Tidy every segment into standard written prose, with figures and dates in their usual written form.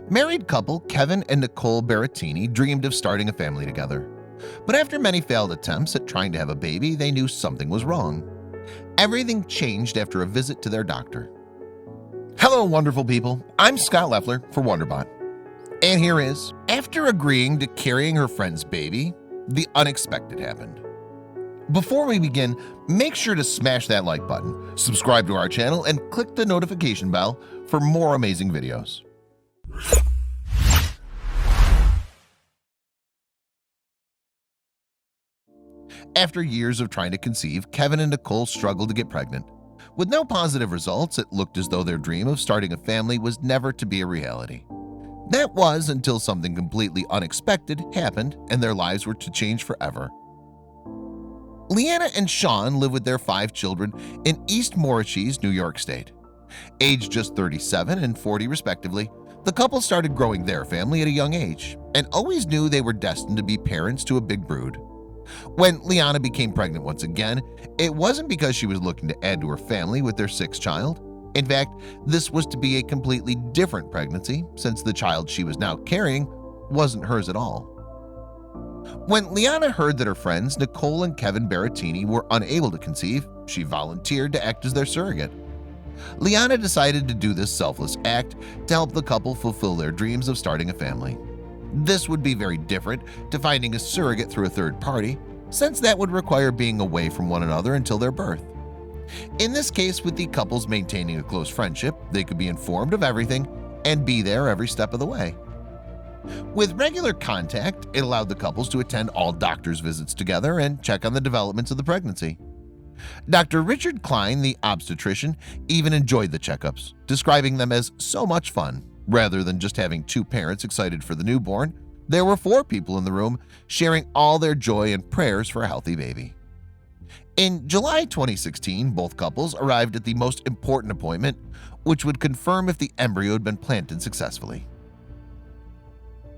Married couple Kevin and Nicole Barattini dreamed of starting a family together. But after many failed attempts at trying to have a baby, they knew something was wrong. Everything changed after a visit to their doctor. Hello, wonderful people. I'm Scott Leffler for WonderBot. And here is, after agreeing to carrying her friend's baby, the unexpected happened. Before we begin, make sure to smash that like button, subscribe to our channel, and click the notification bell for more amazing videos. After years of trying to conceive, Kevin and Nicole struggled to get pregnant. With no positive results, it looked as though their dream of starting a family was never to be a reality. That was until something completely unexpected happened and their lives were to change forever. Leanna and Sean live with their 5 children in East Moriches, New York State. Aged just 37 and 40 respectively, the couple started growing their family at a young age and always knew they were destined to be parents to a big brood. When Leanna became pregnant once again, it wasn't because she was looking to add to her family with their 6th child. In fact, this was to be a completely different pregnancy since the child she was now carrying wasn't hers at all. When Leanna heard that her friends Nicole and Kevin Barattini were unable to conceive, she volunteered to act as their surrogate. Leanna decided to do this selfless act to help the couple fulfill their dreams of starting a family. This would be very different to finding a surrogate through a third party, since that would require being away from one another until their birth. In this case, with the couples maintaining a close friendship, they could be informed of everything and be there every step of the way. With regular contact, it allowed the couples to attend all doctor's visits together and check on the developments of the pregnancy. Dr. Richard Klein, the obstetrician, even enjoyed the checkups, describing them as so much fun. Rather than just having 2 parents excited for the newborn, there were 4 people in the room sharing all their joy and prayers for a healthy baby. In July 2016, both couples arrived at the most important appointment, which would confirm if the embryo had been planted successfully.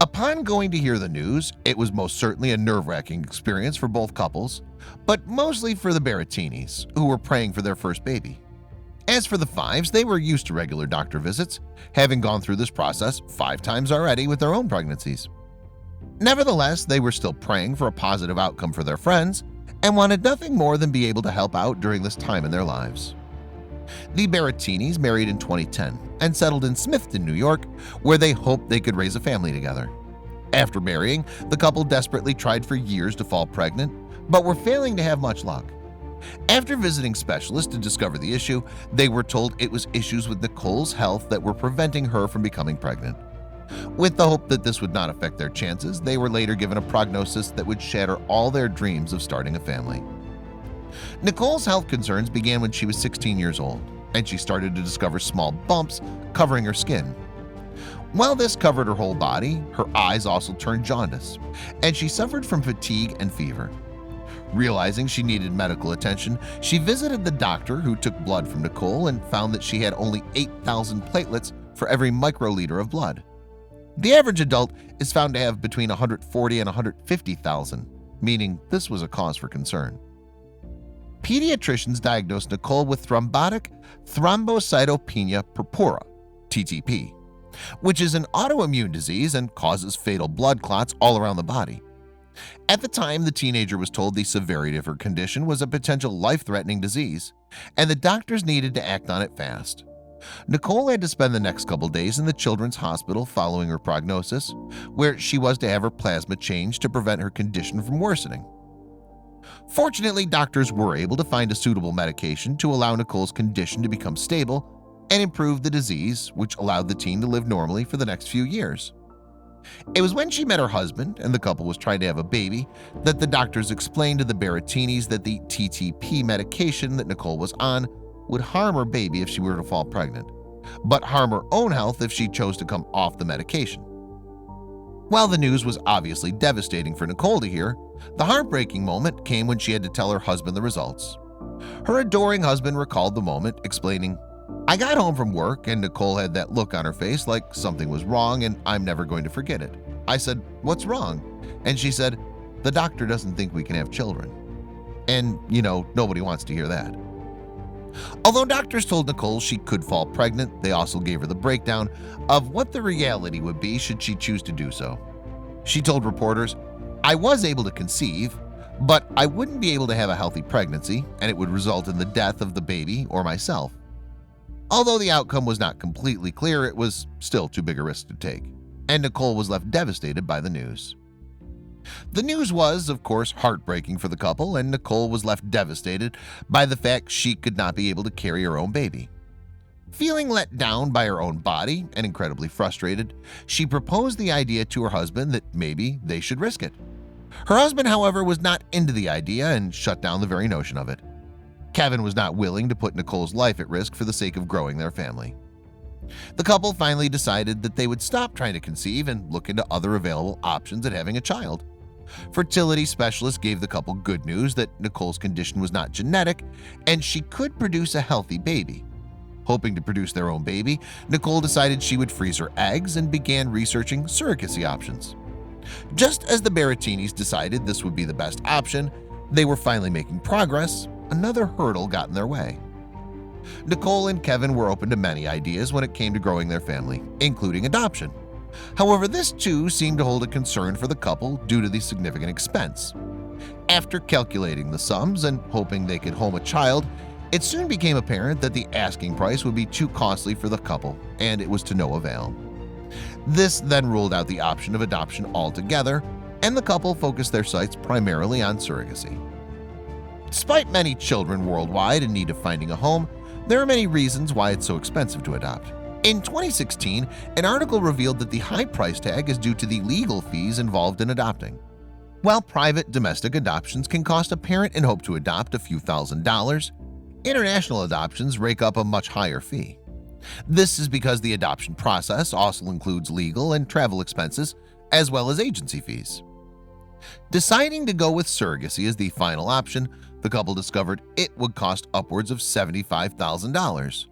Upon going to hear the news, it was most certainly a nerve-wracking experience for both couples, but mostly for the Barattinis, who were praying for their first baby. As for the Fives, they were used to regular doctor visits, having gone through this process 5 times already with their own pregnancies. Nevertheless, they were still praying for a positive outcome for their friends and wanted nothing more than be able to help out during this time in their lives. The Barattinis married in 2010 and settled in Smithton, New York, where they hoped they could raise a family together. After marrying, the couple desperately tried for years to fall pregnant, but were failing to have much luck. After visiting specialists to discover the issue, they were told it was issues with Nicole's health that were preventing her from becoming pregnant. With the hope that this would not affect their chances, they were later given a prognosis that would shatter all their dreams of starting a family. Nicole's health concerns began when she was 16 years old, and she started to discover small bumps covering her skin. While this covered her whole body, her eyes also turned jaundice, and she suffered from fatigue and fever. Realizing she needed medical attention, she visited the doctor who took blood from Nicole and found that she had only 8,000 platelets for every microliter of blood. The average adult is found to have between 140 and 150,000, meaning this was a cause for concern. Pediatricians diagnosed Nicole with thrombotic thrombocytopenia purpura, TTP, which is an autoimmune disease and causes fatal blood clots all around the body. At the time, the teenager was told the severity of her condition was a potential life-threatening disease, and the doctors needed to act on it fast. Nicole had to spend the next couple days in the children's hospital following her prognosis, where she was to have her plasma changed to prevent her condition from worsening. Fortunately, doctors were able to find a suitable medication to allow Nicole's condition to become stable and improve the disease, which allowed the teen to live normally for the next few years. It was when she met her husband and the couple was trying to have a baby that the doctors explained to the Barattinis that the TTP medication that Nicole was on would harm her baby if she were to fall pregnant, but harm her own health if she chose to come off the medication. While the news was obviously devastating for Nicole to hear, the heartbreaking moment came when she had to tell her husband the results. Her adoring husband recalled the moment, explaining, "I got home from work and Nicole had that look on her face like something was wrong and I'm never going to forget it. I said, 'What's wrong?' And she said, 'The doctor doesn't think we can have children.' And, nobody wants to hear that." Although doctors told Nicole she could fall pregnant, they also gave her the breakdown of what the reality would be should she choose to do so. She told reporters, "I was able to conceive, but I wouldn't be able to have a healthy pregnancy, and it would result in the death of the baby or myself." Although the outcome was not completely clear, it was still too big a risk to take, and Nicole was left devastated by the news. The news was, of course, heartbreaking for the couple, and Nicole was left devastated by the fact she could not be able to carry her own baby. Feeling let down by her own body and incredibly frustrated, she proposed the idea to her husband that maybe they should risk it. Her husband, however, was not into the idea and shut down the very notion of it. Kevin was not willing to put Nicole's life at risk for the sake of growing their family. The couple finally decided that they would stop trying to conceive and look into other available options at having a child. Fertility specialists gave the couple good news that Nicole's condition was not genetic and she could produce a healthy baby. Hoping to produce their own baby, Nicole decided she would freeze her eggs and began researching surrogacy options. Just as the Barattinis decided this would be the best option, they were finally making progress. Another hurdle got in their way. Nicole and Kevin were open to many ideas when it came to growing their family, including adoption. However, this too seemed to hold a concern for the couple due to the significant expense. After calculating the sums and hoping they could home a child, it soon became apparent that the asking price would be too costly for the couple, and it was to no avail. This then ruled out the option of adoption altogether, and the couple focused their sights primarily on surrogacy. Despite many children worldwide in need of finding a home, there are many reasons why it's so expensive to adopt. In 2016, an article revealed that the high price tag is due to the legal fees involved in adopting. While private domestic adoptions can cost a parent in hope to adopt a few $1,000s, international adoptions rake up a much higher fee. This is because the adoption process also includes legal and travel expenses, as well as agency fees. Deciding to go with surrogacy as the final option, the couple discovered it would cost upwards of $75,000.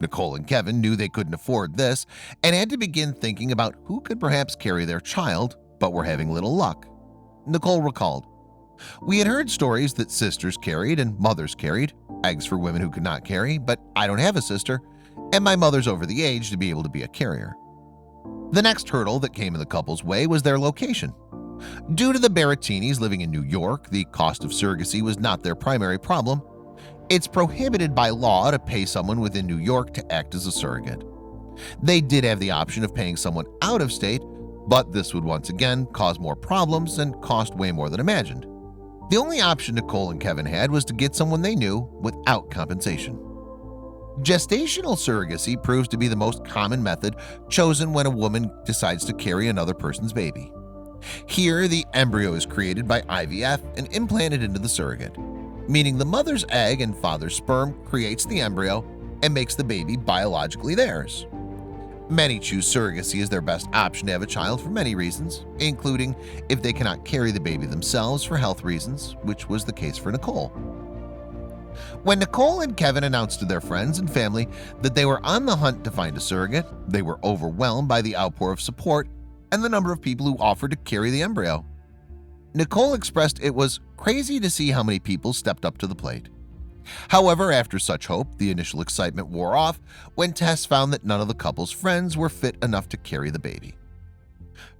Nicole and Kevin knew they couldn't afford this and had to begin thinking about who could perhaps carry their child, but were having little luck. Nicole recalled, "We had heard stories that sisters carried and mothers carried, eggs for women who could not carry, but I don't have a sister, and my mother's over the age to be able to be a carrier." The next hurdle that came in the couple's way was their location. Due to the Barattinis living in New York, the cost of surrogacy was not their primary problem. It's prohibited by law to pay someone within New York to act as a surrogate. They did have the option of paying someone out of state, but this would once again cause more problems and cost way more than imagined. The only option Nicole and Kevin had was to get someone they knew without compensation. Gestational surrogacy proves to be the most common method chosen when a woman decides to carry another person's baby. Here, the embryo is created by IVF and implanted into the surrogate, meaning the mother's egg and father's sperm creates the embryo and makes the baby biologically theirs. Many choose surrogacy as their best option to have a child for many reasons, including if they cannot carry the baby themselves for health reasons, which was the case for Nicole. When Nicole and Kevin announced to their friends and family that they were on the hunt to find a surrogate, they were overwhelmed by the outpour of support and the number of people who offered to carry the embryo. Nicole expressed it was crazy to see how many people stepped up to the plate. However, after such hope, the initial excitement wore off when tests found that none of the couple's friends were fit enough to carry the baby.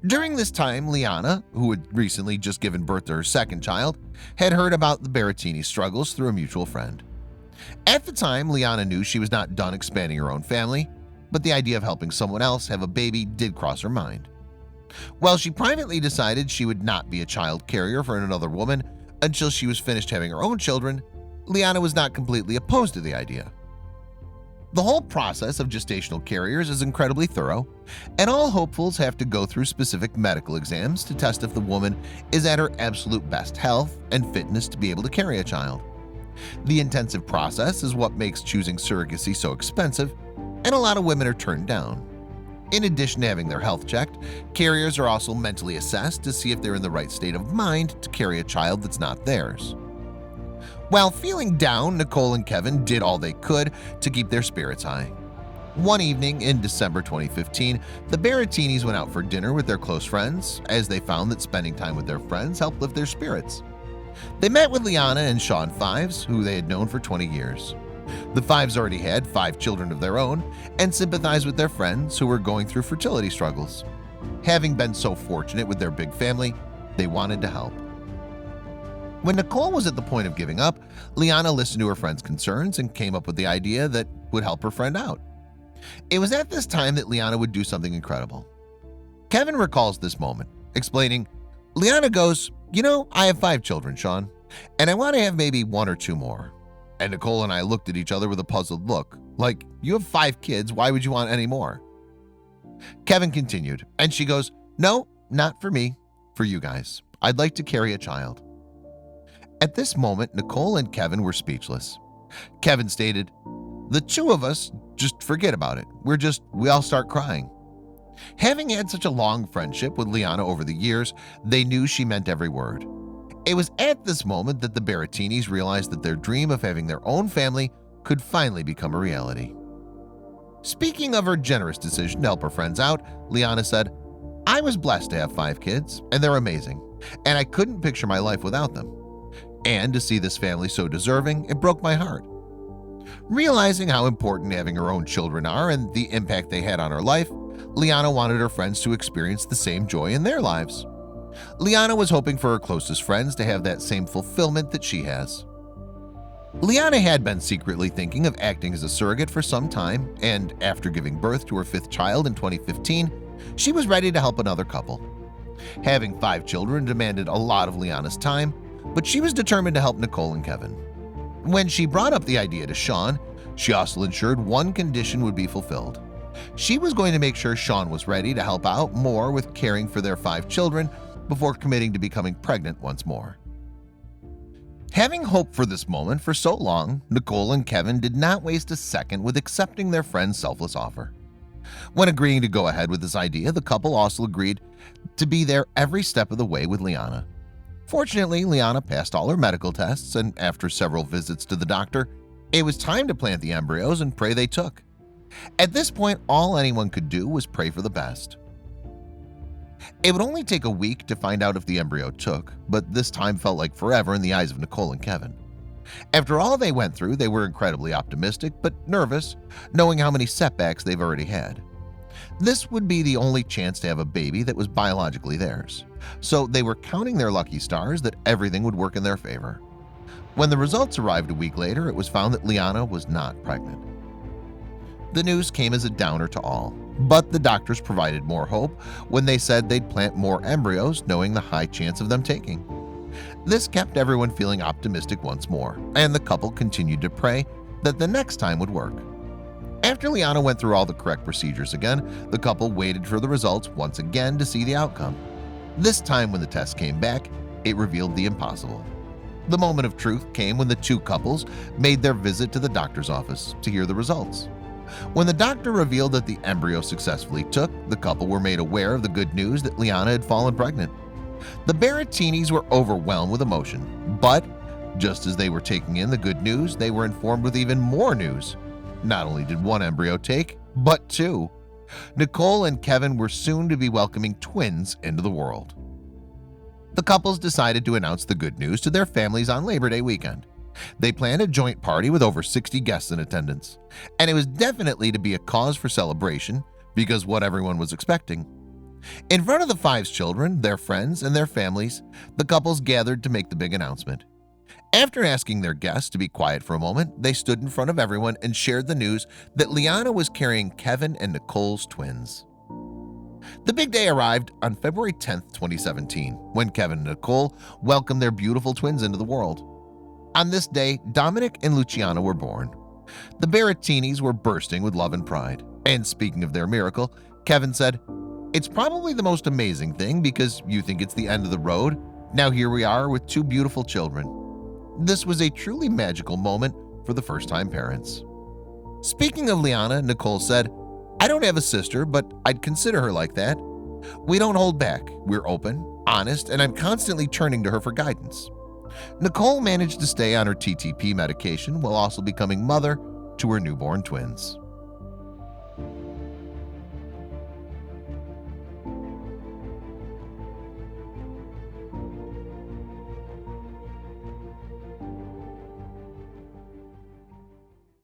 During this time, Liana, who had recently just given birth to her second child, had heard about the Barattini struggles through a mutual friend. At the time, Liana knew she was not done expanding her own family, but the idea of helping someone else have a baby did cross her mind. While she privately decided she would not be a child carrier for another woman until she was finished having her own children, Liana was not completely opposed to the idea. The whole process of gestational carriers is incredibly thorough, and all hopefuls have to go through specific medical exams to test if the woman is at her absolute best health and fitness to be able to carry a child. The intensive process is what makes choosing surrogacy so expensive, and a lot of women are turned down. In addition to having their health checked, carriers are also mentally assessed to see if they're in the right state of mind to carry a child that's not theirs. While feeling down, Nicole and Kevin did all they could to keep their spirits high. One evening in December 2015, the Barattinis went out for dinner with their close friends as they found that spending time with their friends helped lift their spirits. They met with Liana and Sean Fives, who they had known for 20 years. The Fives already had 5 children of their own and sympathized with their friends who were going through fertility struggles. Having been so fortunate with their big family, they wanted to help. When Nicole was at the point of giving up, Liana listened to her friend's concerns and came up with the idea that would help her friend out. It was at this time that Liana would do something incredible. Kevin recalls this moment, explaining, "Liana goes, I have 5 children, Sean, and I want to have maybe 1 or 2 more." And Nicole and I looked at each other with a puzzled look, like, "You have 5 kids, why would you want any more?" Kevin continued, and she goes, "No, not for me, for you guys. I'd like to carry a child." At this moment, Nicole and Kevin were speechless. Kevin stated, "The 2 of us, just forget about it. We all start crying." Having had such a long friendship with Liana over the years, they knew she meant every word. It was at this moment that the Barattinis realized that their dream of having their own family could finally become a reality. Speaking of her generous decision to help her friends out, Liana said, "I was blessed to have 5 kids, and they're amazing, and I couldn't picture my life without them. And to see this family so deserving, it broke my heart." Realizing how important having her own children are and the impact they had on her life, Liana wanted her friends to experience the same joy in their lives. Liana was hoping for her closest friends to have that same fulfillment that she has. Liana had been secretly thinking of acting as a surrogate for some time, and after giving birth to her 5th child in 2015, she was ready to help another couple. Having 5 children demanded a lot of Liana's time, but she was determined to help Nicole and Kevin. When she brought up the idea to Sean, she also ensured one condition would be fulfilled. She was going to make sure Sean was ready to help out more with caring for their 5 children before committing to becoming pregnant once more. Having hoped for this moment for so long, Nicole and Kevin did not waste a second with accepting their friend's selfless offer. When agreeing to go ahead with this idea, the couple also agreed to be there every step of the way with Liana. Fortunately, Liana passed all her medical tests, and after several visits to the doctor, it was time to plant the embryos and pray they took. At this point, all anyone could do was pray for the best. It would only take a week to find out if the embryo took, but this time felt like forever in the eyes of Nicole and Kevin. After all they went through, they were incredibly optimistic but nervous, knowing how many setbacks they've already had. This would be the only chance to have a baby that was biologically theirs, so they were counting their lucky stars that everything would work in their favor. When the results arrived a week later, it was found that Liana was not pregnant. The news came as a downer to all, but the doctors provided more hope when they said they'd plant more embryos, knowing the high chance of them taking. This kept everyone feeling optimistic once more, and the couple continued to pray that the next time would work. After Liana went through all the correct procedures again, the couple waited for the results once again to see the outcome. This time when the test came back, it revealed the impossible. The moment of truth came when the 2 couples made their visit to the doctor's office to hear the results. When the doctor revealed that the embryo successfully took, the couple were made aware of the good news that Liana had fallen pregnant. The Barattinis were overwhelmed with emotion, but just as they were taking in the good news, they were informed with even more news. Not only did 1 embryo take, but 2. Nicole and Kevin were soon to be welcoming twins into the world. The couples decided to announce the good news to their families on Labor Day weekend. They planned a joint party with over 60 guests in attendance, and it was definitely to be a cause for celebration because what everyone was expecting. In front of the 5's children, their friends, and their families, the couples gathered to make the big announcement. After asking their guests to be quiet for a moment, they stood in front of everyone and shared the news that Liana was carrying Kevin and Nicole's twins. The big day arrived on February 10th, 2017, when Kevin and Nicole welcomed their beautiful twins into the world. On this day, Dominic and Luciana were born. The Barattinis were bursting with love and pride. And speaking of their miracle, Kevin said, "It's probably the most amazing thing because you think it's the end of the road. Now here we are with 2 beautiful children." This was a truly magical moment for the first-time parents. Speaking of Liana, Nicole said, "I don't have a sister, but I'd consider her like that. We don't hold back. We're open, honest, and I'm constantly turning to her for guidance." Nicole managed to stay on her TTP medication while also becoming mother to her newborn twins.